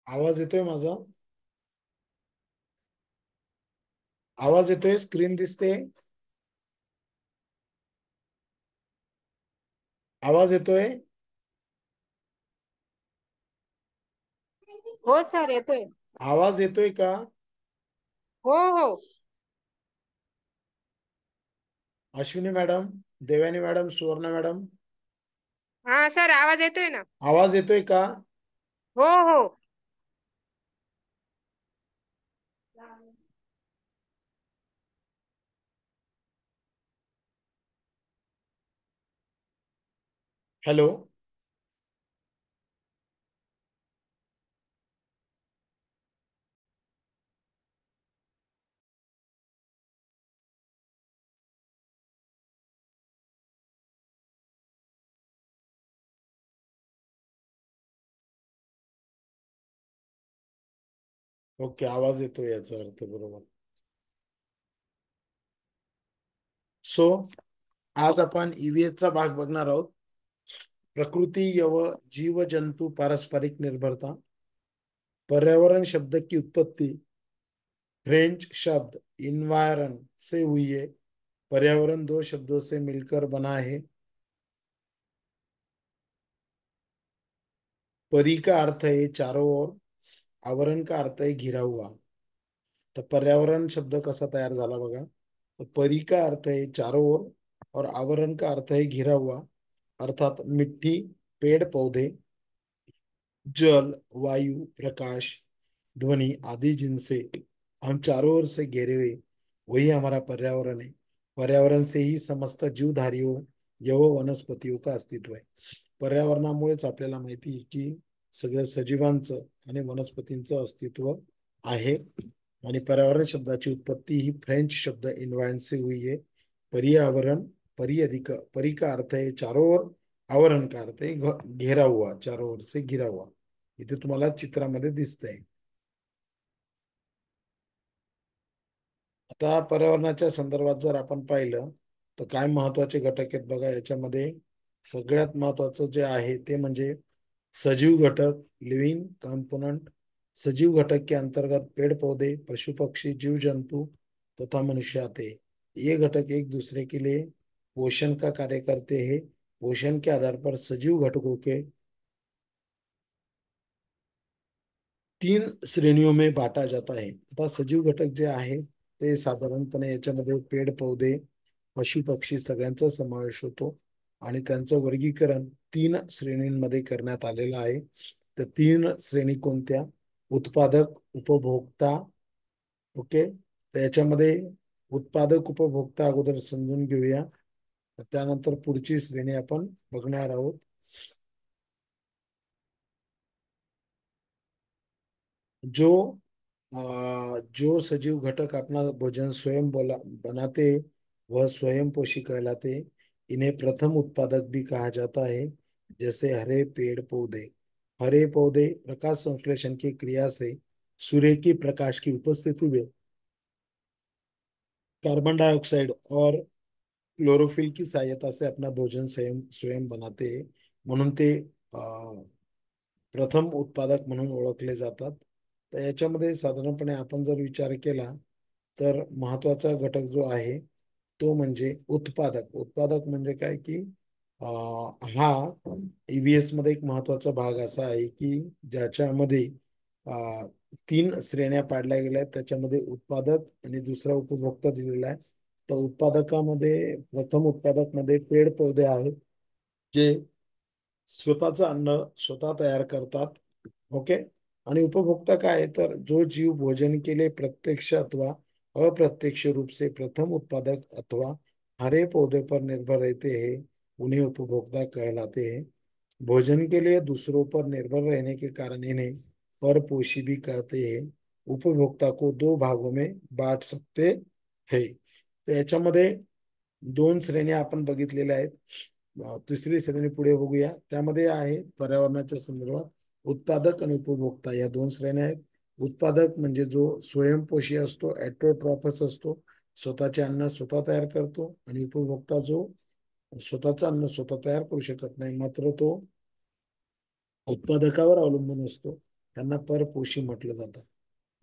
आवाज येतोय माझा? आवाज येतोय, स्क्रीन दिसते? आवाज येतोय? हो सर, येतोय. आवाज येतोय का? हो हो. अश्विनी मॅडम, देवानी मॅडम, सुवर्णा मॅडम, हा सर, आवाज येतोय ना. आवाज येतोय का? हो हो. हॅलो. ओके, आवाज येतोय याचा अर्थ बरोबर. सो आज आपण ईव्हीएस चा भाग बघणार आहोत. प्रकृती व जीव जंतु पारस्परिक निर्भरता. पर्यावरण शब्द की उत्पत्ति फ्रेंच शब्द इन्वायरन से हुई है। पर्यावरण दो शब्दों से मिलकर बना है। परी का अर्थ है चारों ओर, आवरण का अर्थ है घिरा हुआ. तर पर्यावरण शब्द कसा तयार झाला बघा. तो परी का अर्थ है चारों ओर और आवरण का अर्थ है घिरा हुआ, अर्थात मिट्टी, पेड़ पौधे, जल, वायु, प्रकाश, ध्वनि आदि जिनसे हम चारों ओर से घेरे हुए, वही हमारा पर्यावरण है. पर्यावरण से ही समस्त जीवधारियों व वनस्पतीयों का अस्तित्व आहे. पर्यावरणामुळेच आपल्याला माहिती आहे की सगळ्या सजीवांचं आणि वनस्पतींचं अस्तित्व आहे. आणि पर्यावरण शब्दाची उत्पत्ती ही फ्रेंच शब्द इन्वायरन से हुई है. पर्यावरण, परी अधिक परी का अर्थ है चारों ओर, आवरण का अर्थ है घेरा हुआ, चारों ओर से घिरा हुआ. इथे तुम्हाला चित्रामध्ये दिसतंय. आता पर्यावरणाच्या संदर्भात जर आपण पाहिलं तर काय महत्वाचे घटक आहेत बघा याच्यामध्ये. सगळ्यात महत्वाचं जे आहे ते म्हणजे सजीव घटक, लिविंग कंपोनेंट. सजीव घटक के अंतर्गत पेड़ पौधे, पशु पक्षी, जीव जंतु तथा मनुष्य आते हैं. ये घटक एक दूसरे के लिए पोषण का कार्य करते हैं. पोषण के आधार पर सजीव घटकों के तीन श्रेणियों में बांटा जाता है. आता सजीव घटक जे आहे ते साधारणपणे याच्यामध्ये पेड़ पौधे, पशु पक्षी सगळ्यांचा समावेश होतो आणि त्यांचं वर्गीकरण तीन श्रेणींमध्ये करण्यात आलेलं आहे. तर तीन श्रेणी कोणत्या? उत्पादक, उपभोक्ता. ओके. तर याच्यामध्ये उत्पादक उपभोक्ता अगोदर समजून घेऊया, त्यानंतर पुढची श्रेणी आपण बघणार आहोत. जो जो सजीव घटक अपना भोजन स्वयं बनाते वह स्वयं पोषी कहलाते. इन्हें प्रथम उत्पादक भी कहा जाता है. जैसे हरे पेड़ पौधे. हरे पौधे प्रकाश संश्लेषण की क्रिया से सूर्य की प्रकाश की उपस्थिति में कार्बन डाइऑक्साइड और क्लोरोफिल की सहायता से अपना भोजन स्वयं स्वयं बनाते हैं. म्हणून ते प्रथम उत्पादक म्हणून ओळखले जातात. तर याच्यामध्ये साधारणपणे आपण जर विचार केला तर महत्वाचा घटक जो आहे तो म्हणजे उत्पादक. उत्पादक म्हणजे काय की हा ईव्हीएस मध्ये एक महत्वाचा भाग असा आहे की ज्याच्यामध्ये तीन श्रेण्या पाडल्या गेल्या आहेत. त्याच्यामध्ये उत्पादक आणि दुसरा उपभोक्ता दिलेला आहे. तर उत्पादकामध्ये प्रथम उत्पादक मध्ये पेड पौधे आहेत जे स्वतःचं अन्न स्वतः तयार करतात. ओके. आणि उपभोक्ता काय आहे तर जो जीव भोजन के लिए प्रत्यक्ष अथवा अप्रत्यक्ष रूप से प्रथम उत्पादक अथवा हरे पौधे पर निर्भर रहते हैं, उन्हें उपभोक्ता कहलाते हैं. भोजन के लिए दूसरों पर निर्भर रहने के कारण इन्हें परपोषी भी कहते हैं. उपभोक्ता को दो भागों में बांट सकते हैं. तर याच्यामध्ये दोन श्रेण्या आपण बघितलेल्या आहेत. तिसरी श्रेणी पुढे बघूया. त्यामध्ये आहे पर्यावरणाच्या संदर्भात उत्पादक आणि उपभोक्ता या दोन श्रेण्या आहेत. उत्पादक म्हणजे जो स्वयंपोषी असतो, ऍट्रोट्रॉफस असतो, स्वतःचे अन्न स्वतः तयार करतो. आणि उपभोक्ता जो स्वतःचं अन्न स्वतः तयार करू शकत नाही, मात्र तो उत्पादकावर अवलंबून असतो. त्यांना परपोषी म्हटलं जातं.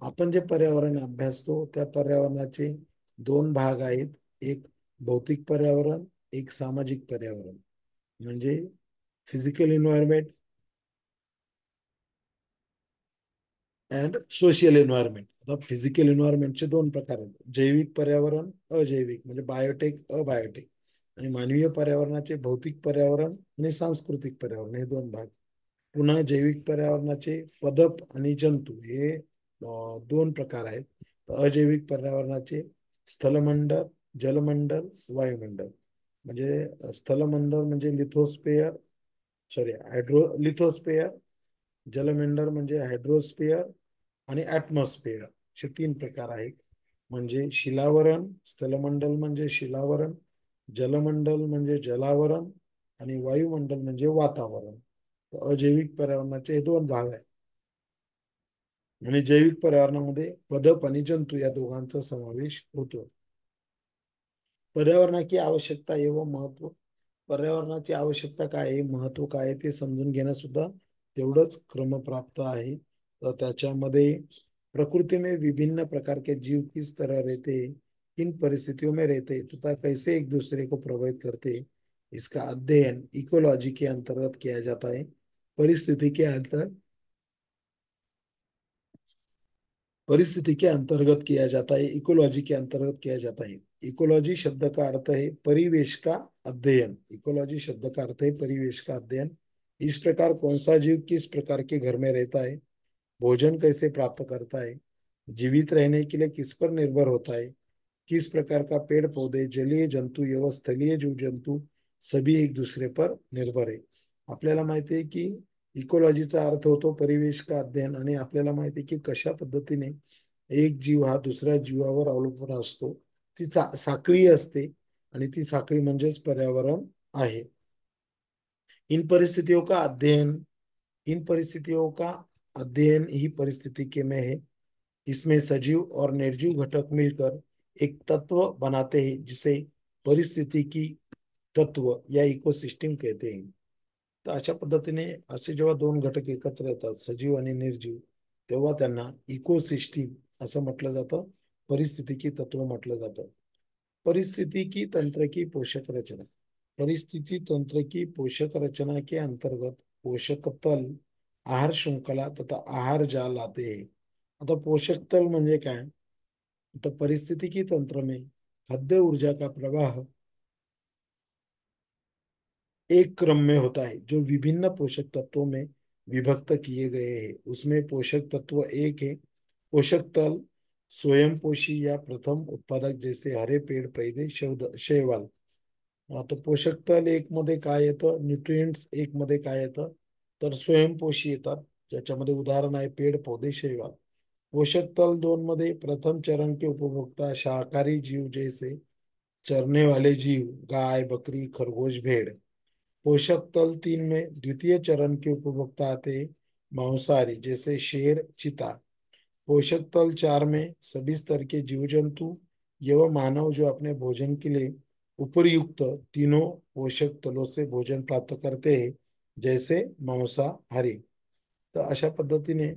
आपण जे पर्यावरण अभ्यासतो त्या पर्यावरणाचे दोन भाग आहेत. एक भौतिक पर्यावरण, एक सामाजिक पर्यावरण. म्हणजे physical environment and social environment. आता फिजिकल एन्व्हायरमेंटचे दोन प्रकार आहेत, जैविक पर्यावरण, अजैविक म्हणजे बायोटेक, अबायोटेक. आणि मानवीय पर्यावरणाचे भौतिक पर्यावरण आणि सांस्कृतिक पर्यावरण हे दोन भाग. पुन्हा जैविक पर्यावरणाचे पदप आणि जंतू हे दोन प्रकार आहेत. अजैविक पर्यावरणाचे स्थलमंडल, जलमंडल, वायुमंडल. म्हणजे स्थलमंडल म्हणजे लिथोस्फिअर, सॉरी लिथोस्फिअर, जलमंडल म्हणजे हायड्रोस्फिअर आणि ऍटमॉस्फिअर, असे तीन प्रकार आहेत. म्हणजे शिलावरण, स्थलमंडल म्हणजे शिलावरण, जलमंडल म्हणजे जलावरण आणि वायुमंडल म्हणजे वातावरण. अजैविक पर्यावरणाचे हे दोन भाग आहेत. आणि जैविक पर्यावरणामध्ये पदप आणि जंतू या दोघांचा समावेश होतो. पर्यावरणाची आवश्यकता एवं महत्व. पर्यावरणाची आवश्यकता काय आहे, महत्व काय आहे ते समजून घेणं सुद्धा तेवढंच क्रमप्राप्त आहे. तर त्याच्यामध्ये प्रकृति में विभिन्न प्रकार के जीव किस तरह रहते, किन परिस्थितियों में रहते तथा कैसे एक दूसरे को प्रभावित करते, इसका अध्ययन इकोलॉजी के अंतर्गत किया जाता है. परिस्थिति के अंतर परिस्थिति के अंतर्गत किया जाता है, इकोलॉजी के अंतर्गत किया जाता है. इकोलॉजी शब्द का अर्थ है परिवेश का अध्ययन. इकोलॉजी शब्द का अर्थ है परिवेश का अध्ययन. इस प्रकार कौन सा जीव किस प्रकार के घर में रहता है, भोजन कैसे प्राप्त करता है, जीवित रहने के लिए किस पर निर्भर होता है, किस प्रकार का पेड़ पौधे, जलीय जंतु एवं स्थलीय जीव जंतु सभी एक दूसरे पर निर्भर आहे. आपल्याला माहिती आहे की इकोलॉजीचा अर्थ होतो परिवेश का अध्ययन. आणि आपल्याला माहिती आहे की कशा पद्धतीने एक जीव हा दुसऱ्या जीवावर अवलंबून असतो. ती साखळी असते आणि ती साखळी म्हणजेच पर्यावरण आहे. इन परिस्थितियों का अध्ययन इन परिस्थितियों का अध्ययन ही परिस्थिति के में है. इसमें सजीव और निर्जीव घटक मिलकर एक तत्व बनाते हैं जिसे परिस्थिति की तत्व या इकोसिस्टम कहते हैं. तर अशा पद्धतीने असे जेव्हा दोन घटक एकत्र येतात, सजीव आणि निर्जीव, तेव्हा त्यांना इकोसिस्टीम असं म्हटलं जातं, परिस्थितिकी तत्व म्हटलं जातं. परिस्थिति की तंत्र की पोषक रचना. परिस्थिति तंत्र की पोषक रचना के अंतर्गत पोषक तल, आहार श्रृंखला तथा आहार जाल आते हैं. आता पोषक तल म्हणजे काय, तो परिस्थितिकी तंत्र में खाद्य ऊर्जा का प्रवाह एक क्रम में होता है जो विभिन्न पोषक तत्वों में विभक्त किए गए हैं. उसमें पोषक तत्व एक है. पोषक तल स्वयंपोषी या प्रथम उत्पादक जैसे हरे पेड़ पौधे, शैवाल. आता पोषक तल एक मध्ये काय येतं, न्यूट्रिएंट्स एक मध्ये काय येतं, तर स्वयंपोषी येतात, ज्याच्यामध्ये उदाहरण आहे पेड़ पौधे, शैवाल. पोषक तल दोन मध्ये प्रथम चरण के उपभोक्ता शाकाहारी जीव जैसे चरने वाले जीव, गाय, बकरी, खरगोश, भेड़. पोषक तल तीन में द्वितीय चरण के उपभोक्ता आते मांसाहारी जैसे शेर, चीता. पोषक तल चार में सभी स्तर के जीव जंतु एवं मानव जो अपने भोजन के लिए उपयुक्त तीनों पोषक तलों से भोजन प्राप्त करते हैं जैसे मांसाहारी. तर अशा पद्धतीने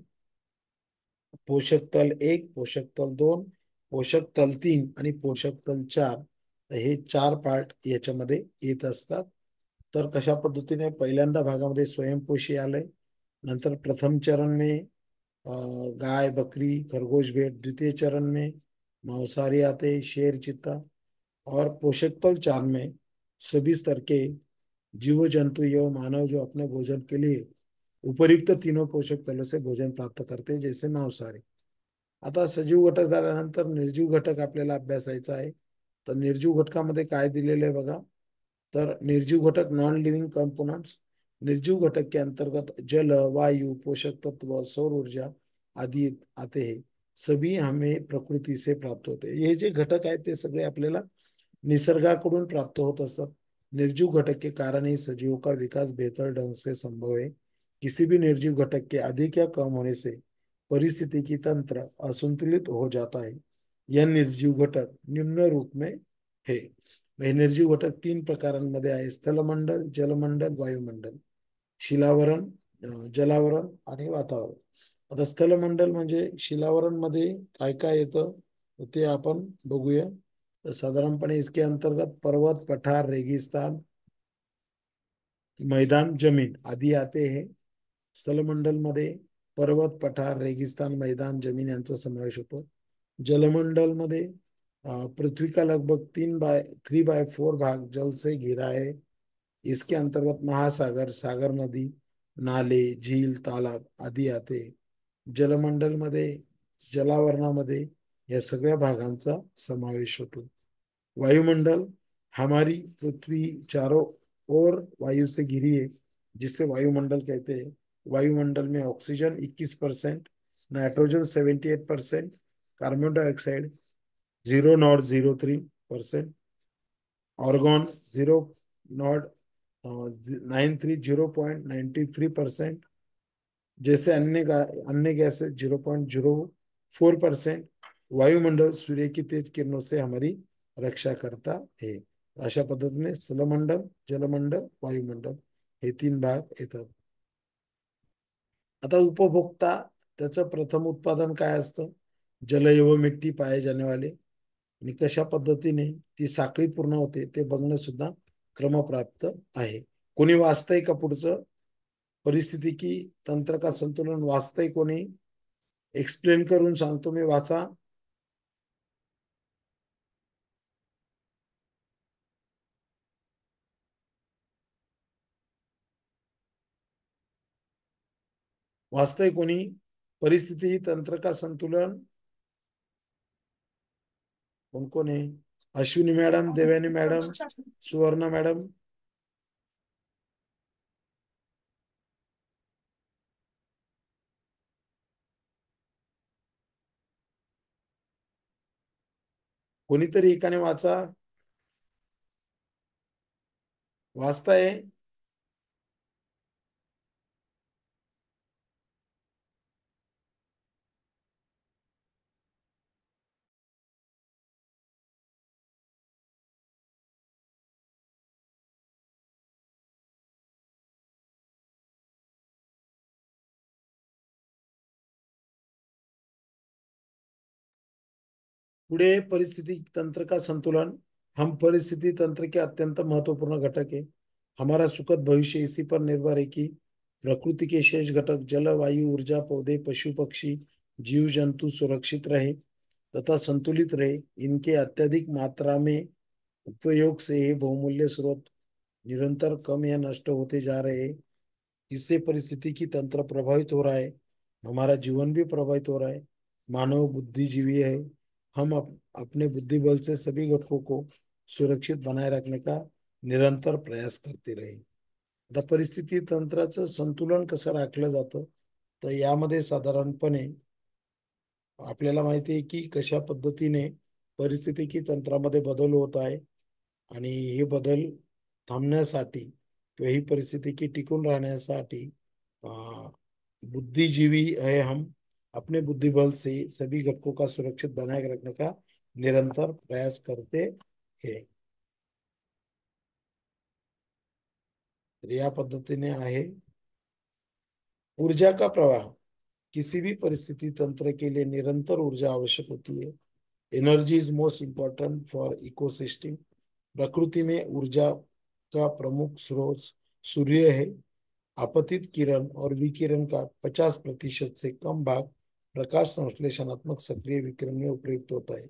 पोषक तल एक, पोषक तल दोन, पोषक तल तीन आणि पोषक तल चार, हे चार पार्ट याच्यामध्ये येत असतात. तर कशा पद्धतीने पहिल्यांदा भागामध्ये स्वयंपोषी आलंय, नंतर प्रथम चरण में गाय, बकरी, खरगोश, भेड़, द्वितीय चरण में मांसाहारी आते शेर, चीता, और पोषक तल चार में सभी स्तर के जीव जंतु एवं मानव जो अपने भोजन के लिए उपयुक्त तीनों पोषक तलों से भोजन प्राप्त करते जैसे मांसाहारी. आता सजीव घटक झाल्यानंतर निर्जीव घटक आपल्याला अभ्यासायचा आहे. तर निर्जीव घटकामध्ये काय दिलेलं आहे बघा, तर निर्जीव घटक नॉन लिविंग कंपोनेंट्स. निर्जीव घटक के अंतर्गत जल, वायु, पोषक तत्व, सौर ऊर्जा आदि आते हैं. सभी हमें प्रकृति से प्राप्त होते. हे जे घटक आहेत ते सगळे आपल्याला निसर्गाकडून प्राप्त होत असतात. निर्जीव घटक के कारण ही सजीवों का विकास बेहतर ढंग से संभव है. किसी भी निर्जीव घटक के अधिक या कम होने से परिस्थिति की तंत्र असंतुलित हो जाता है. यह निर्जीव घटक निम्न रूप में है. हे निर्जीव घटक तीन प्रकारांमध्ये आहे, स्थलमंडल, जलमंडल, वायुमंडल, शिलावरण, जलावरण आणि वातावरण. आता स्थलमंडल म्हणजे शिलावरण मध्ये काय काय येतं ते आपण बघूया. तर साधारणपणे इसके अंतर्गत पर्वत, पठार, रेगिस्तान, मैदान, जमीन आदि आते हैं. स्थलमंडल मध्ये पर्वत, पठार, रेगिस्तान, मैदान, जमीन यांचा समावेश होतो. जलमंडल मध्ये पृथ्वी का लगभग 3/4 भाग जल से घिरा है. इसके अंतर्गत महासागर, सागर, नदी, नाले, झील, तालाब आदि आते. जलमंडल मध्ये जलावरणामध्ये या सगळ्या भागांचा समावेश होतो. वायुमंडल, हमारी पृथ्वी चारों ओर वायु से घिरी है, जिससे वायुमंडल कहते हैं. वायुमंडल में oxygen 21%, nitrogen 78%, carbon dioxide 0.03%, organ 0.93%, जैसे अन्य गैस 0.04%. वायुमंडल सूर्य की तेज किरणों से हमारी रक्षा करता है. अशा पद्धतीने स्थलमंडल, जलमंडल, वायुमंडल हे 3 भाग येतात. आता उपभोक्ता, त्याचं प्रथम उत्पादन काय असतं? जल एवं मिट्टी पाए जाने वाले. आणि कशा पद्धतीने ती साखळी पूर्ण होते ते बघणं सुद्धा क्रमप्राप्त आहे. कोणी वाचतंय का पुढचं? परिस्थिती की तंत्र का संतुलन वाचतंय कोणी? एक्सप्लेन करून सांगतो मी, वाचा. वाचतंय कोणी? परिस्थिती तंत्र का संतुलन कोण कोण आहे? Ashwini madam, Devyani madam, Suvarna madam. कोणीतरी एकाने वाचा. वाचताय? पुढे परिस्थिति तंत्र का संतुलन. हम परिस्थिति तंत्र के अत्यंत महत्वपूर्ण घटक है. हमारा सुखद भविष्य इसी पर निर्भर है कि प्रकृति के शेष घटक जल, वायु, ऊर्जा, पौधे, पशु, पक्षी, जीव जंतु सुरक्षित रहे तथा संतुलित रहे. इनके अत्यधिक मात्रा में उपयोग से ये बहुमूल्य स्रोत निरंतर कम या नष्ट होते जा रहे हैं. इससे परिस्थिति की तंत्र प्रभावित हो रहा है, हमारा जीवन भी प्रभावित हो रहा है. मानव बुद्धिजीवी है. हम अपने बुद्धि बल से सभी घटकों को सुरक्षित बनाए रखने का निरंतर प्रयास करते रहे. आता परिस्थिती तंत्राचं संतुलन कसं राखलं जातं? तर यामध्ये साधारणपणे आपल्याला माहिती आहे की कशा पद्धतीने परिस्थिती तंत्रामध्ये बदल होत आहे आणि हे बदल थांबण्यासाठी किंवा ही परिस्थिती की टिकून राहण्यासाठी बुद्धिजीवी है हम अपने बुद्धिबल से सभी घटकों का सुरक्षित बनाए रखने का निरंतर प्रयास करते हैं. या पद्धतीने आहे. ऊर्जा का प्रवाह. किसी भी परिस्थिति तंत्र के लिए निरंतर ऊर्जा आवश्यक होती है. Energy is most important for ecosystem. प्रकृति में ऊर्जा का प्रमुख स्रोत सूर्य है. आपतित किरण और विकिरण का 50% से कम भाग प्रकाश संश्लेषणात्मक सक्रिय विकिरण में उपयुक्त होता है.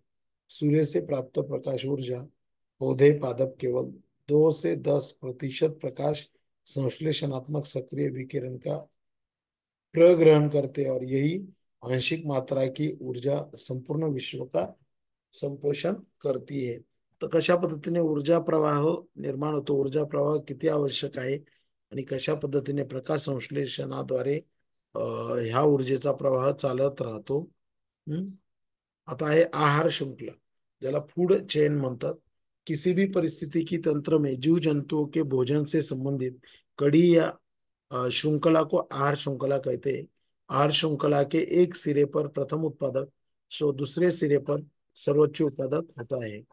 सूर्य से प्राप्त प्रकाश ऊर्जा पौधे पादप केवल 2 से 10% प्रकाश संश्लेषणात्मक सक्रिय विकिरण का प्रग्रहण करते और यही आंशिक मात्रा की ऊर्जा संपूर्ण विश्व का संपोषण करती है. तर कशा पद्धतीने ऊर्जा प्रवाह निर्माण होतो, ऊर्जा प्रवाह किती आवश्यक आहे आणि कशा पद्धतीने प्रकाश संश्लेषणाद्वारे ह्या ऊर्जेचा प्रवाह चालत राहतो. आता आहे आहार श्रृंखला, ज्याला फूड चेन म्हणतात. किसी भी परिस्थिति की तंत्र में जीव जंतुओं के भोजन से संबंधित कड़ी या श्रृंखला को आहार श्रृंखला कहते हैं. आहार श्रृंखला के एक सिरे पर प्रथम उत्पादक सो दूसरे सिरे पर सर्वोच्च उत्पादक होता है.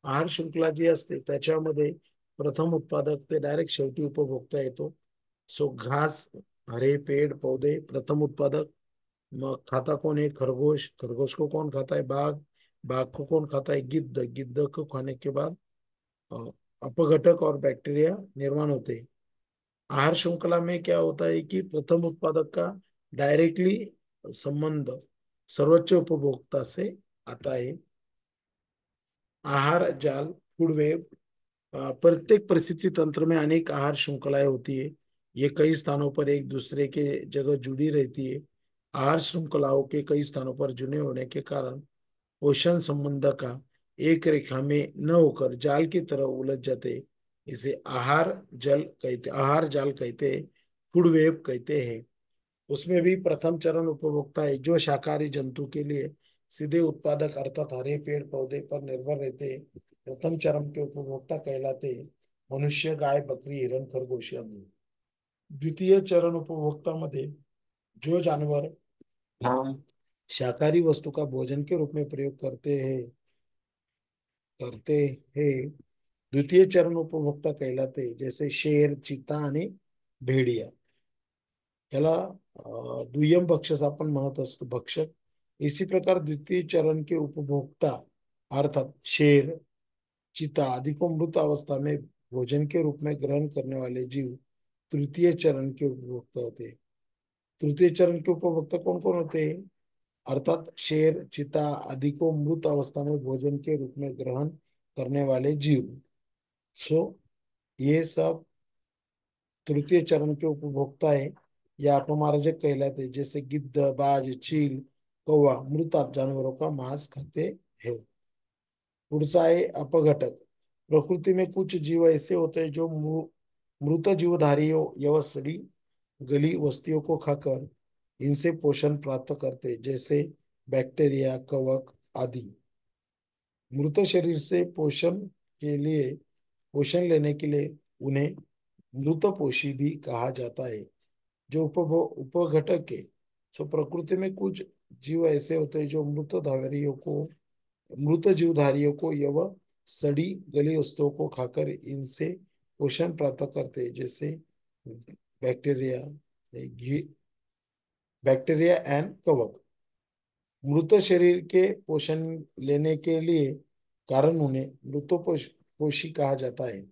आहार श्रृंखला जी असते त्याच्यामध्ये प्रथम उत्पादक ते डायरेक्ट शेवटी उपभोक्ता येतो. सो घास, हरे पेड़ पौधे प्रथम उत्पादक, मग खाता कौन है? खरगोश। खरगोश को कौन खाता है? बाघ। बाघ को कौन खाता है? गिद्ध। गिद्ध को खाने के बाद अ, अपघटक और बैक्टीरिया निर्माण होते हैं। आहार श्रृंखला में क्या होता है कि प्रथम उत्पादक का डायरेक्टली संबंध सर्वोच्च उपभोक्ता से आता है। आहार जाल, फूड वेब। प्रत्येक परिस्थिति तंत्र में अनेक आहार श्रृंखलाएं होती है। ये कई स्थानों पर एक दूसरे के जगह जुड़ी रहती है। आहार श्रृंखलाओं के कई स्थानों पर जुड़े होने के कारण पोषण संबंध का एक रेखा में न होकर जाल की तरह उलझ जाते। इसे आहार जाल कहते हैं, फूड वेब कहते हैं। उसमें भी प्रथम चरण उपभोक्ता है जो शाकाहारी जंतु के लिए सीधे उत्पादक अर्थात हरे पेड़ पौधे पर निर्भर रहते हैं। प्रथम चरण के उपभोक्ता कहलाते हैं मनुष्य, गाय, बकरी, हिरण, खरगोश आदि। द्वितीय चरण उपभोक्ता मध्ये जो जानवर शाकाहारी वस्तु का भोजन के रूप में प्रयोग करते हैं द्वितीय चरण उपभोक्ता कहलाते, जैसे शेर, चीता आणि भेडिया। याला दुय्यम भक्षक आपण म्हणत असतो, भक्षक। इसी प्रकार द्वितीय चरण के उपभोक्ता अर्थात शेर, चीता आदि को मृत अवस्था में भोजन के रूप में ग्रहण करने वाले जीव तृतीय चरण के उपभोक्ता होते हैं। तृतीय चरण के उपभोक्ता कौन कौन होते हैं? अर्थात शेर, चीता आदि को मृत अवस्था में भोजन के रूप में ग्रहण करने वाले जीव। सो ये सब तृतीय चरण के उपभोक्ता है या अपमार्जक कहलाते हैं। जैसे गिद्ध, बाज, चील, कौवा मृत जानवरों का मांस खाते हैं। पुढचा आहे अपघटक। प्रकृति में कुछ जीव ऐसे होते हैं जो मृत जीवधारियों या सड़ी गली वस्तुओं को खाकर इनसे पोषण प्राप्त करते हैं, जैसे बैक्टीरिया, कवक आदि। मृत शरीर से पोषण लेने के लिए उन्हें मृतपोषी भी कहा जाता है। जो उपघटक है, सो प्रकृति में कुछ जीव ऐसे होते हैं जो मृत जीवधारियों को यव सड़ी गली वस्तुओं को खाकर इनसे पोषण प्राप्त करते हैं, जैसे बैक्टीरिया बैक्टीरिया एंड कवक। मृत शरीर के पोषण लेने के लिए कारण उन्हें मृतपोषी कहा जाता है।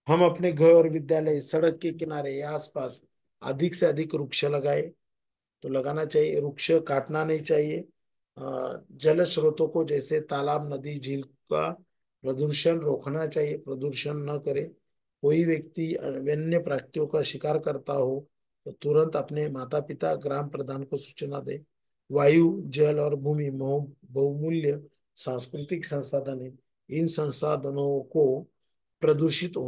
हम अपने घर, विद्यालय, सड़क के किनारे या आसपास अधिक से अधिक वृक्ष लगाए, तो लगाना चाहिए। वृक्ष काटना नहीं चाहिए। जल स्रोतों को जैसे तालाब, नदी, झील का प्रदूषण रोकना चाहिए, प्रदूषण न करे। कोई व्यक्ति वन्य प्राणियों का शिकार करता हो तो तुरंत अपने माता पिता, ग्राम प्रधान को सूचना दे। वायु, जल और भूमि बहुमूल्य सांस्कृतिक संसाधन है। इन संसाधनों को प्रदूषित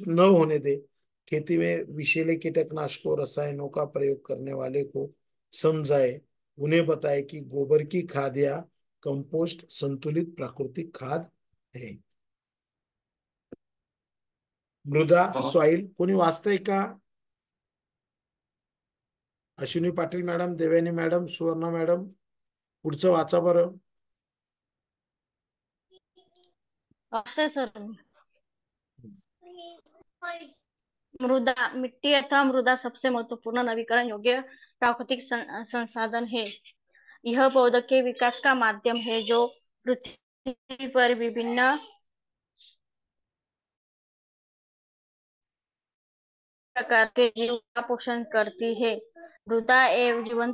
न होने दे। खेती में विषैले कीटकनाशकों, रसायनों का प्रयोग करने वाले को समझाए। उन्हें बताए कि गोबर की खाद या कंपोस्ट संतुलित प्राकृतिक खाद है। मृदा, सॉइल कोणी वाचतंय का? Ashwini Patil madam, Devyani madam, Suvarna madam, पुढचं वाचा बरं. सर मृदा मिट्टी अथवा मृदा सबसे महत्वपूर्ण नवीकरण योग्य प्राकृतिक संसाधन है। यह पौधों के विकास का माध्यम है जो पृथ्वी पर विभिन्न प्रकार के जीव का पोषण करती है। मृदा एवं जीवन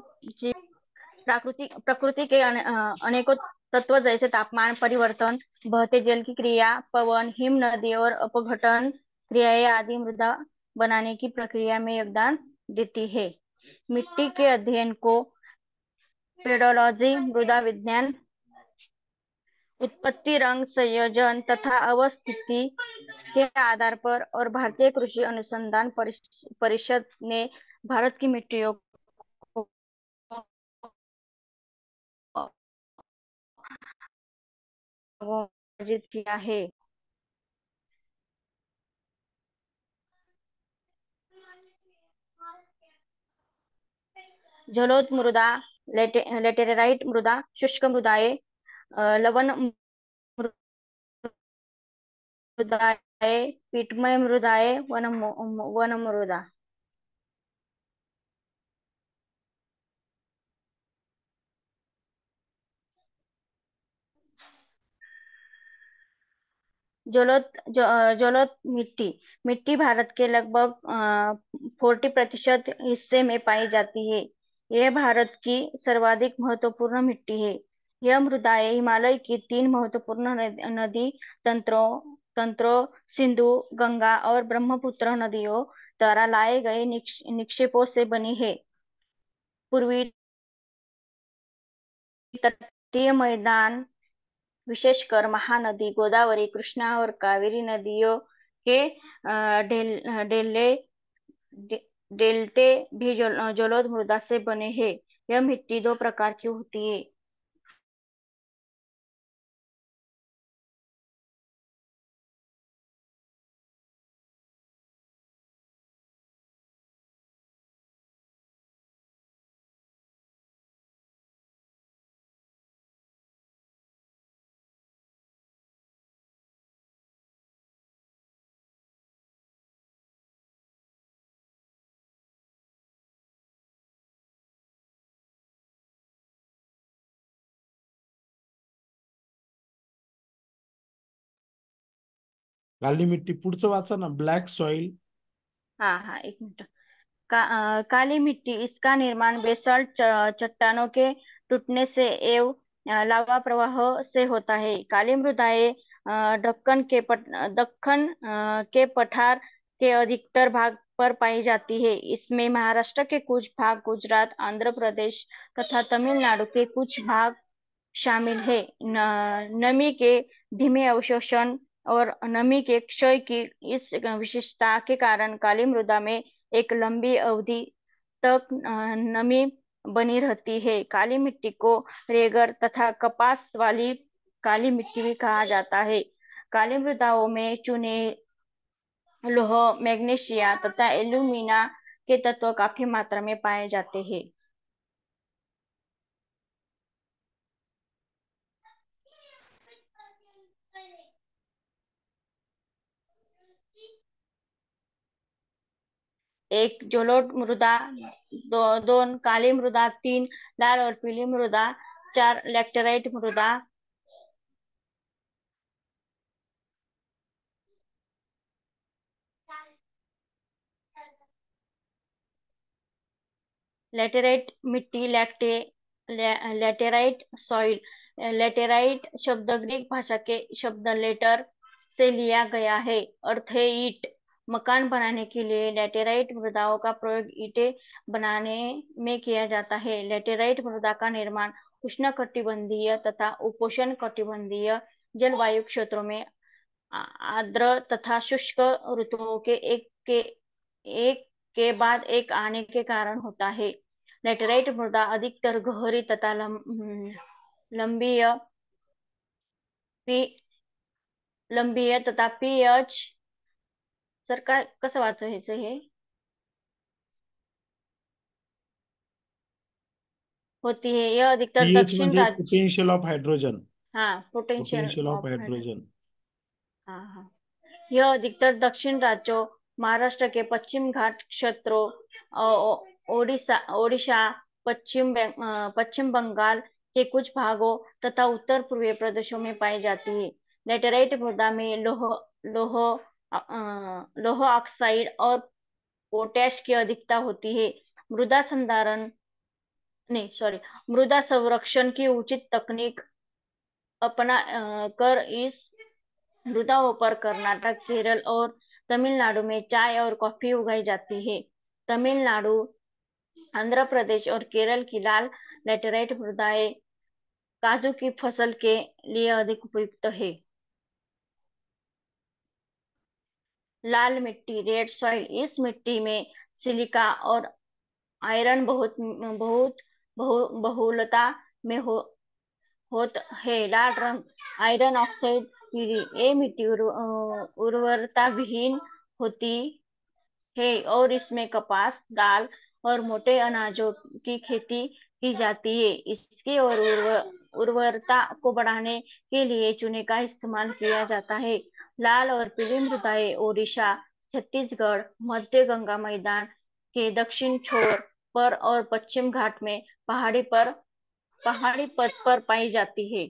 प्रकृति के अनेकों तत्व जैसे तापमान परिवर्तन, बहते जल की क्रिया, पवन, हिम, नदी और अपघटन क्रियाएं आदि मृदा बनाने की प्रक्रिया में योगदान देती है। मिट्टी के अध्ययन को पेडोलॉजी, मृदा विज्ञान, उत्पत्ति, रंग, संयोजन तथा अवस्थिति के आधार पर और भारतीय कृषि अनुसंधान परिषद ने भारत की मिट्टियों को वर्जित किया है। जलोढ़ मृदा, लेटेराइट मृदा, शुष्क मृदाएं, लवण मृदाएं, पीठमय मृदाएं, वन मृदा। जलोढ़ मिट्टी मिट्टी भारत के लगभग 40% हिस्से में पाई जाती है। यह भारत की सर्वाधिक महत्वपूर्ण मिट्टी है। यह मृदाएं हिमालय की 3 महत्वपूर्ण नदी तंत्रों सिंधु, गंगा और ब्रह्मपुत्र नदियों द्वारा लाए गए निक्षेपों से बनी है। पूर्वी तटीय मैदान, विशेषकर महानदी गोदावरी, कृष्णा और कावेरी नदियों के डेल्टे भी जलोढ़ मृदा से बने हैं। यह मिट्टी 2 प्रकार की होती है। काली मिट्टी पुढचं वाचा ना, ब्लॅक सॉइल. हाँ हाँ, एक मिनट। काली मिट्टी, इसका निर्माण बेसाल्ट चट्टानों के टूटने से एवं लावा प्रवाह से होता है। काली मृदाएं दक्कन के पठार के अधिकतर भाग पर पाई जाती है। इसमें महाराष्ट्र के कुछ भाग, गुजरात, आंध्र प्रदेश तथा तमिलनाडु के कुछ भाग शामिल है। नमी के धीमे अवशोषण और नमी के क्षय की इस विशेषता के कारण काली मृदा में एक लंबी अवधि तक नमी बनी रहती है। काली मिट्टी को रेगर तथा कपास वाली काली मिट्टी भी कहा जाता है। काली मृदाओं में चूने, लौह, मैग्नीशिया तथा एल्यूमिना के तत्व काफी मात्रा में पाए जाते हैं। एक जलोढ़ मृदा, 2 काली मृदा, 3 लाल और पीली मृदा, 4 लैटेराइट मृदा। लैटेराइट मिट्टी, लैटेराइट सॉइल। लैटेराइट शब्द ग्रीक भाषा के शब्द लेटर से लिया गया है, अर्थ है ईंट। मकान बनाने के लिए लैटेराइट मृदाओं का प्रयोग ईंटें बनाने में किया जाता है। लैटेराइट मृदा का निर्माण उष्णकटिबंधीय तथा उपोष्णकटिबंधीय जलवायु क्षेत्रों में आर्द्र तथा शुष्क ऋतुओं के एक के बाद एक आने के कारण होता है। लैटेराइट मृदा अधिकतर गहरी तथा लंबीय तथा पीएच सर काय कसं वाचायचं हे होती है। यह अधिकतर पीएच दक्षिण म्हणजे राज्य, पोटेन्शियल ऑफ हायड्रोजन. हाँ, potential potential of of hydrogen, hydrogen. हाँ हाँ। यह अधिकतर दक्षिण राज्यों, महाराष्ट्र के पश्चिम घाट क्षेत्रों, ओडिशा, पश्चिम बंगाल के कुछ भागों तथा उत्तर पूर्वी प्रदेशों में पाई जाती है। लैटेराइट मृदा में लौह लौह ऑक्साइड और पोटैश की अधिकता होती है। मृदा संधारण नहीं सॉरी मृदा संरक्षण की उचित तकनीक अपना कर इस मृदाओं पर कर्नाटक, केरल और तमिलनाडु में चाय और कॉफी उगाई जाती है। तमिलनाडु, आंध्र प्रदेश और केरल की लाल लैटेराइट मृदाएं काजू की फसल के लिए अधिक उपयुक्त है। लाल मिट्टी, रेड सॉइल, इस मिट्टी में सिलिका और आयरन बहुत बहुत बहुलता में होत है। लाल रंग, आयरन ऑक्साइड पीली, ये मिट्टी उर्वरता विहीन होती है और इसमें कपास, दाल और मोटे अनाजों की खेती की जाती है। इसकी और उर्वरता को बढ़ाने के लिए चूने का इस्तेमाल किया जाता है। लाल और पीली मृदाएं ओडिशा, छत्तीसगढ़, मध्य गंगा मैदान के दक्षिण छोर पर और पश्चिम घाट में पहाड़ी पथ पर पाई जाती है।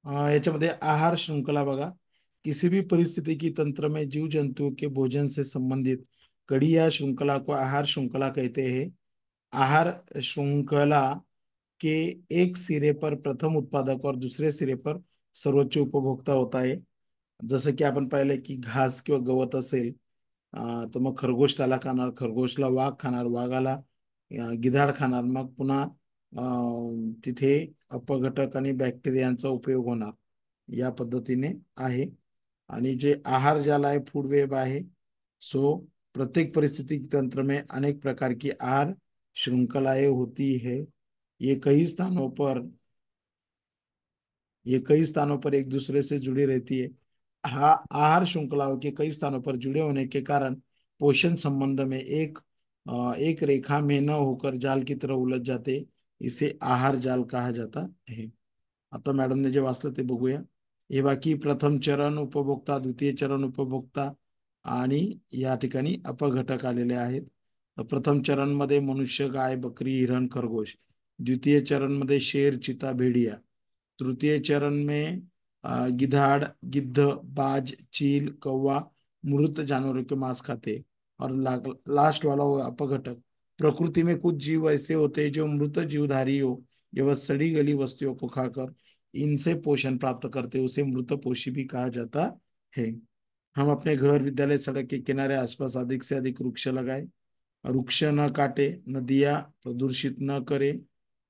याच्यामध्ये आहार श्रृंखला बघा, किसी भी परिस्थिति की तंत्र में जीव जंतुओं के भोजन से संबंधित कड़ी या श्रृंखला को आहार श्रृंखला कहते हैं। आहार श्रृंखला के एक सिरे पर प्रथम उत्पादक और दूसरे सिरे पर सर्वोच्च उपभोक्ता होता है। जसं की आपण पाहिलं की घास किंवा गवत असेल, तर मग खरगोश त्याला खाणार, खरगोशला वाघ खाणार, वाघाला गिधाड खाणार, मग पुन्हा तिथे अपघटक आणि बॅक्टेरियांचा उपयोग होणार, या पद्धतीने आहे। आणि जे आहार जाल आहे, फूड वेब आहे, सो प्रत्येक परिस्थिति तंत्र में अनेक प्रकार की आहार श्रृंखलाएं होती है। ये कई स्थानों पर ये कई स्थानों पर एक दूसरे से जुड़ी रहती है। आहार श्रृंखलाओं के कई स्थानों पर जुड़े होने के कारण पोषण संबंध में एक रेखा में न होकर जाल की तरह उलझ जाते, इसे आहार जाल कहा जाता है। आता मॅडमने जे वाचलं ते बघूया। हे बाकी प्रथम चरण उपभोक्ता, द्वितीय चरण उपभोक्ता आणि या ठिकाणी अपघटक आलेले आहेत। तर प्रथम चरण मध्ये मनुष्य, गाय, बकरी, हिरण, खरगोश। द्वितीय चरण मध्ये शेर, चीता, भेड़िया। तृतीय चरण में गिधाड़, गिद्ध, बाज, चील, कौवा मृत जानवरों के मांस खाते। और लास्ट वाला हो अपघटक। प्रकृति में कुछ जीव ऐसे होते हैं जो मृत जीवधारी हो या सड़ी गली वस्तुओं को खाकर इनसे पोषण प्राप्त करते, उसे मृत पोषी भी कहा जाता है। हम अपने घर, विद्यालय, सड़क के किनारे आसपास अधिक से अधिक वृक्ष लगाए, वृक्ष न काटे, नदियां प्रदूषित न करे,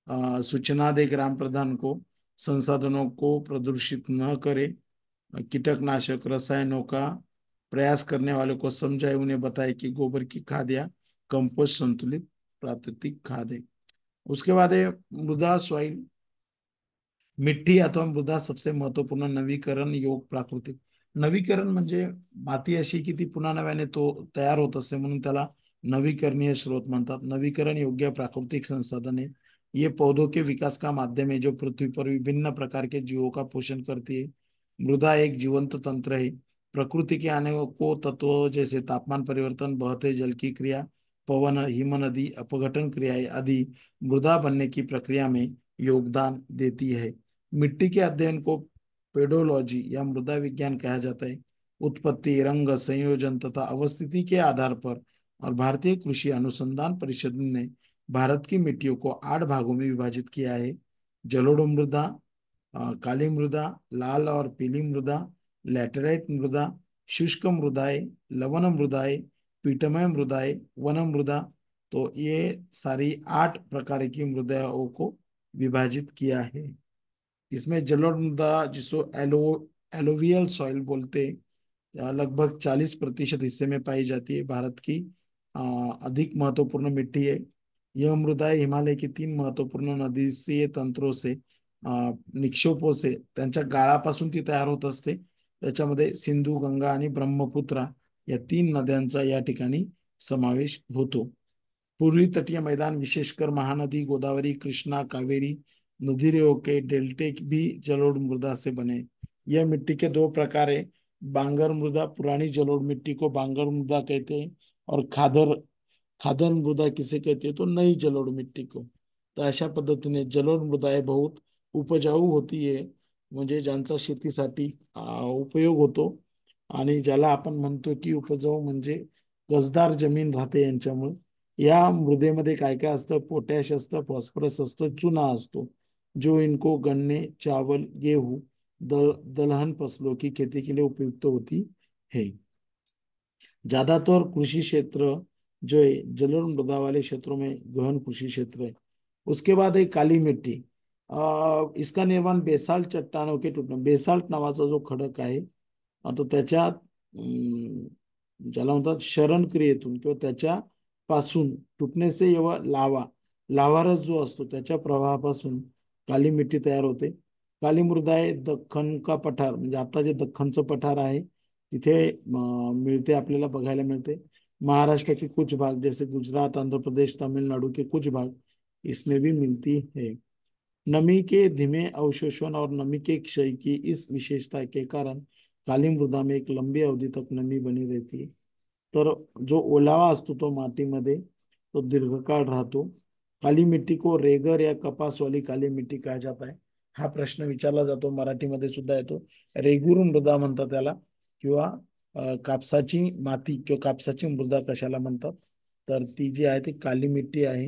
सूचना दे ग्राम प्रधान को, संसाधनों को प्रदूषित न करे, कीटकनाशक रसायनों का प्रयास करने वालों को समझाए, उन्हें बताए कि गोबर की खाद या कंपोस्ट संतुलित प्राकृतिक खाद है। उसके बाद है मृदा सॉइल, मिट्टी अथवा मृदा सबसे महत्वपूर्ण नवीकरण योग प्राकृतिक। नवीकरण म्हणजे माती अशी की ती पुन्हा नव्याने तो तयार होत असते, म्हणून त्याला नवीकरणीय स्रोत म्हणतात। नवीकरण योग्य प्राकृतिक संसाधन है, ये पौधों के विकास का माध्यम है जो पृथ्वी पर विभिन्न प्रकार के जीवों का पोषण करती है। मृदा एक जीवंत तंत्र है, प्रकृति के आने को तत्वों जैसे तापमान परिवर्तन, बहते जल की क्रिया, पवन, हिम नदी, अपघटन क्रियाएं आदि मृदा बनने की प्रक्रिया में योगदान देती है। मिट्टी के अध्ययन को पेडोलॉजी या मृदा विज्ञान कहा जाता है। उत्पत्ति, रंग, संयोजन तथा अवस्थिति के आधार पर और भारतीय कृषि अनुसंधान परिषद ने भारत की मिट्टियों को 8 भागों में विभाजित किया है। जलोढ़ मृदा, काली मृदा, लाल और पीली मृदा, लैटेराइट मृदा, शुष्क मृदाएं, लवण मृदाएं, पीटमय मृदाएं, वन मृदा। तो ये सारी 8 प्रकार की मृदाओं को विभाजित किया है। इसमें जलोढ़ मृदा, जिसको एलोवियल सॉइल बोलते हैं, लगभग 40% हिस्से में पाई जाती है। भारत की अधिक महत्वपूर्ण मिट्टी है। यह मृदा हिमालय की 3 महत्वपूर्ण नदीसीय तंत्रों से, निक्षोपों से, त्यांच्या गाळापासून ती तयार होत असते। त्याच्यामध्ये सिंधू, गंगा आणि ब्रह्मपुत्रा या 3 नद्यांचा या ठिकाणी समावेश होतो। पूर्वी तटीय मैदान, विशेषकर महानदी, गोदावरी, कृष्णा, कावेरी नदियों के डेल्टे भी जलोढ़ मृदा से बने। यह मिट्टी के 2 प्रकार है, बांगर मृदा, पुरानी जलोढ़ मिट्टी को बांगर मृदा कहते हैं, और खादर खादर मृदा किसे कहते हैं, तो नई जलोढ़ मिट्टी को। तर अशा पद्धतीने जलोढ़ मृदा हे बहुत उपजाऊ होती आहे, म्हणजे ज्यांचा शेतीसाठी उपयोग होतो आणि ज्याला आपण म्हणतो की उपजाऊ म्हणजे कसदार जमीन राहते यांच्यामुळे। या मृदेमध्ये काय काय असतं, पोटॅश असतं, फॉस्फरस असतं, चुना असतो, जो इनको गन्ने, चावल, गेहूं, दलहन फसलों की खेती के लिए उपयुक्त होती है। ज्यादातर कृषि क्षेत्र जो है जलोढ़ मृदा वाले क्षेत्रों में गहन कृषि क्षेत्र है। उसके बाद है काली मिट्टी। इसका निर्माण बेसाल्ट चट्टानों के टूटणे, बेसाल्ट नावाचा जो खडक आहे, आता त्याच्या ज्याला म्हणतात शरण क्रियेतून किंवा त्याच्या पासून तुटणे से जेव्हा लावारस जो असतो त्याच्या प्रवाहापासून काली मिट्टी तयार होते। काली मृदा आहे दख्खन का पठार, म्हणजे आता जे दख्खनचं पठार आहे तिथे मिळते, आपल्याला बघायला मिळते। महाराष्ट्र के कुछ भाग जैसे गुजरात, आंध्र प्रदेश, तमिलनाडु के कुछ भाग इसमें भी मिलती है। नमी के धीमे अवशोषण और नमी के क्षय की इस विशेषता के कारण काली मृदा में एक लंबी अवधि तक नमी बनी रहती है। तर जो ओलावा असतो तो मातीमध्ये तो दीर्घकाळ राहतो। काली मिट्टी को रेगर या कपास वाली काली मिट्टी कहा जाता है। हा प्रश्न विचारला जातो, मराठीमध्ये सुद्धा येतो. रेगूर मृदा म्हणतात त्याला, किंवा कापसाची माती किंवा कापसाची मृदा कशाला म्हणतात, तर ती जी आहे ती काली मिट्टी आहे.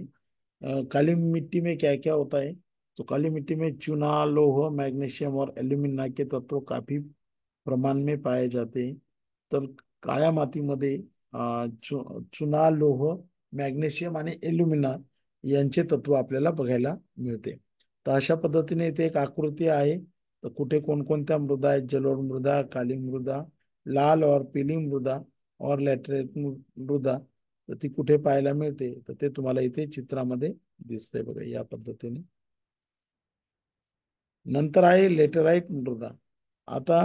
काली मिट्टी में क्या क्या होता है, तो काली मिट्टी में चूना, लोह, मैग्नीशियम और एल्यूमिना के तत्व काफी प्रमाण में पाए जाते हैं. तर काळ्या मातीमध्ये चुना, लोह, मॅग्नेशियम आणि एल्युमिना यांचे तत्व आपल्याला बघायला मिळते. तर अशा पद्धतीने इथे एक आकृती आहे. तर कुठे कोणकोणत्या मृदा आहेत, जलोढ मृदा, काली मृदा, लाल और पीली मृदा और लॅटराइट मृदा, तर ती कुठे पाहायला मिळते, तर ते तुम्हाला इथे चित्रामध्ये दिसतंय बघा या पद्धतीने. नंतर आहे लेटराइट मृदा. आता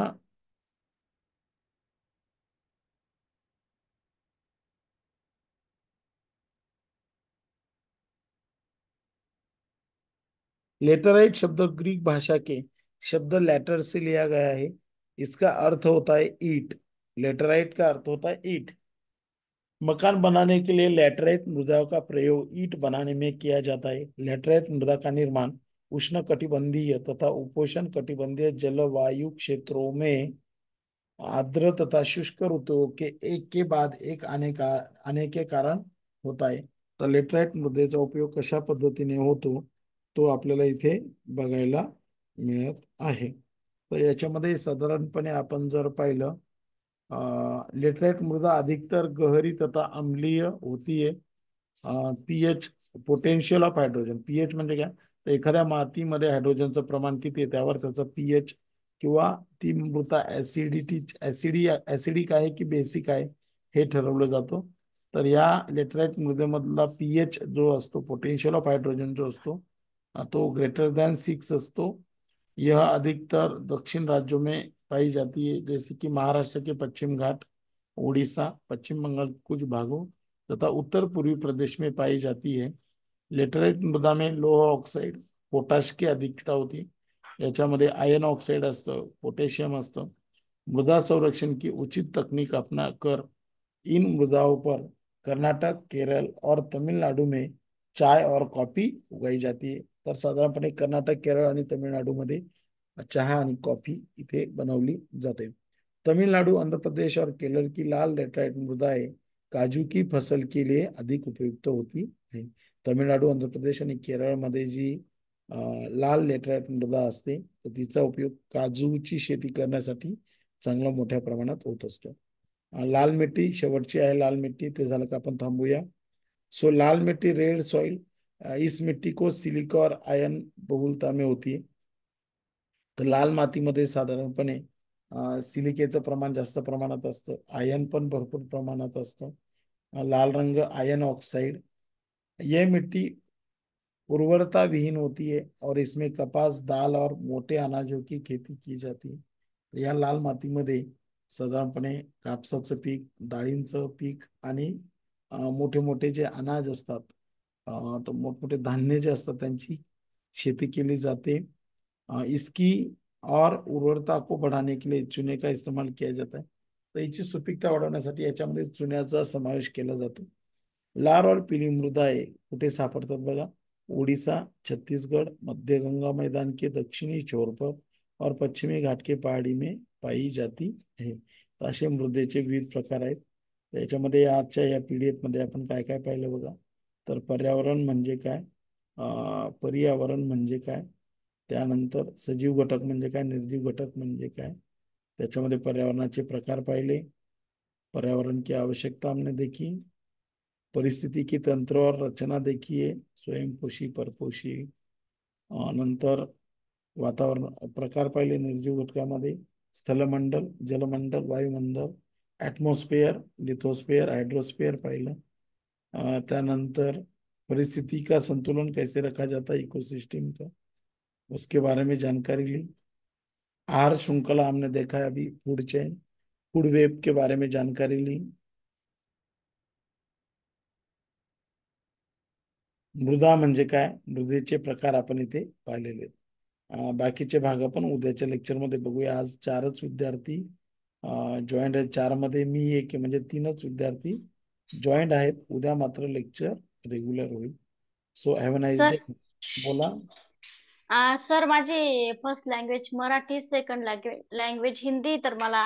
लेटराइट शब्द ग्रीक भाषा के शब्द लेटर से लिया गया है. इसका अर्थ होता है ईट. लेटराइट का अर्थ होता है ईट. मकान बनाने के लिए लेटराइट मृदा का प्रयोग ईट बनाने में किया जाता है. लेटराइट मृदा का निर्माण उष्ण कटिबंधीय तथा उपोष्ण कटिबंधीय जलवायु क्षेत्रों में आर्द्र तथा शुष्क ऋतुओं के एक के बाद एक आने के कारण होता है. तर लेटराइट मृदेचा उपयोग कशा पद्धतीने होतो, तो आपल्याला इथे बघायला मिळत आहे. तर याच्यामध्ये साधारणपणे आपण जर पाहिलं, लेटराइट मृदा अधिकतर गहरी तथा अम्लीय होती है. PH, potential of hydrogen, pH म्हणजे काय, तर एखाद्या मातीमध्ये हायड्रोजनचं प्रमाण किती आहे त्यावर त्याचं पीएच किंवा ती मृदा ऍसिडिक आहे की बेसिक आहे हे ठरवलं जातं. तर या लेटराइट मृदेमधला पीएच जो असतो, पोटेन्शियल ऑफ हायड्रोजन जो असतो, तो ग्रेटर दॅन 6 असतो. यह अधिकतर दक्षिण राज्यों में पाई जाती है, जैसे कि महाराष्ट्र के पश्चिम घाट, उड़ीसा, पश्चिम बंगाल के कुछ भागों तथा उत्तर पूर्वी प्रदेश में पाई जाती है. लेटराइट मृदा में लोह ऑक्साइड, पोटॅश की अधिकता होती. याच्यामध्ये आयर्न ऑक्साइड असतं, पोटॅशियम असतं. मृदा संरक्षण की उचित तकनीक अपना कर इन मृदाओं पर कर्नाटक, केरल और तमिलनाडु में चाय और कॉफी उगाई जाती है. तर साधारणपणे कर्नाटक, केरळ आणि तमिळनाडूमध्ये चहा आणि कॉफी इथे बनवली जाते. तमिलनाडु, आंध्र प्रदेश और केरल की लाल लेटराइट मृदाएं काजू की फसल के लिए अधिक उपयुक्त होती है. तमिळनाडू, आंध्र प्रदेश आणि केरळमध्ये जी लाल लेटराइट मृदा असते, तर तिचा उपयोग काजूची शेती करण्यासाठी चांगला मोठ्या प्रमाणात होत असतो. लाल मिट्टी शेवटची आहे. लाल मिट्टी ते झालं का आपण थांबूया. सो लाल मिट्टी, रेड सॉइल, इस मिट्टी को सिलिका और आयन बहुलता में होती है. तर लाल मातीमध्ये साधारणपणे सिलिकेचं प्रमाण जास्त प्रमाणात असतं, आयन पण भरपूर प्रमाणात असतं. लाल रंग आयन ऑक्साइड. यह मिट्टी उर्वरता विहीन होती है और इसमें कपास, दाल और मोटे अनाजों की खेती की जाती है. या लाल मातीमध्ये साधारणपणे कापसाचं पीक, डाळींचं पीक आणि मोठे मोठे जे अनाज असतात, तर मोठमोठे धान्य जे असतात त्यांची शेती केली जाते. इसकी और उर्वरता को बढ़ाने के लिए चूने का इस्तेमाल किया जाता है. तर याची सुपीकता वाढवण्यासाठी याच्यामध्ये चुन्याचा समावेश केला जातो. लाल और पीली मृदाएं कुठे सापडतात बघा, उड़ीसा, छत्तीसगढ़, मध्य गंगा मैदान के दक्षिणी छोर पर और पश्चिमी घाट के पहाड़ी में पाई जाती है. तर असे मृदेचे विविध प्रकार आहेत. त्याच्यामध्ये आजच्या या पीडीएफ मध्ये आपण काय काय पाहिलं बघा. तर पर्यावरण म्हणजे काय, पर्यावरण म्हणजे काय, त्यानंतर सजीव घटक म्हणजे काय, निर्जीव घटक म्हणजे काय, त्याच्यामध्ये पर्यावरणाचे प्रकार पाहिले, पर्यावरण की आवश्यकता हमने देखी, परिस्थिती की तंत्र और रचना देखिए, स्वयंपोषी, परपोषी. नंतर वातावरण प्रकार पाहिले निर्जीव घटकामध्ये, स्थलमंडल, जलमंडल, वायुमंडल, ऍटमॉस्फेयर, लिथोस्फेयर, हाइड्रोस्फेयर पाहिलं. त्यानंतर परिस्थिति का संतुलन कैसे रखा जाता है, इकोसिस्टम का, उसके बारे में जानकारी ली. आहार श्रृंखला हमने देखा है अभी, फूड चेन, फूड वेब के बारे में जानकारी ली. मृदा म्हणजे काय, मृदेचे प्रकार आपण इथे पाहिलेले. बाकीचे भाग आपण उद्याच्या लेक्चर मध्ये बघूया. आज 4च विद्यार्थी जॉईंट आहेत, 4 मध्ये मी एक, म्हणजे 3च विद्यार्थी जॉईंट आहेत. उद्या मात्र लेक्चर रेग्युलर होईल. So have a nice sir day. बोला. सर माझी first language Marathi, second language Hindi. तर मला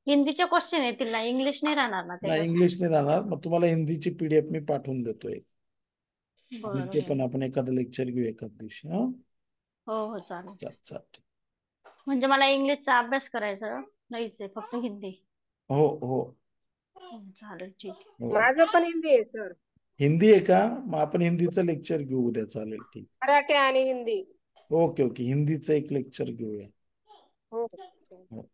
हिंदीचे क्वेश्चन येतील ना, इंग्लिश नाही राहणार ना नाही, त्याच्यात? इंग्लिश नाही राहणार. मग तुम्हाला हिंदीची PDF मी पाठवून देतोय. आणि बरं ते बरं. पण आपण एखादं लेक्चर घेऊ एखाद दिवशी. हा, हो हो चालेल. चाल चाल. म्हणजे मला इंग्लिशचा अभ्यास करायचा नाहीच आहे, फक्त हिंदी. हो हो चालेल, ठीक आहे. हो. माझं पण हिंदी आहे सर. हिंदी आहे का? मग आपण हिंदीचं लेक्चर घेऊ उद्या. चालेल, ठीक. मराठी आणि हिंदी. ओके ओके, हिंदीचं एक लेक्चर घेऊया. हो. हो.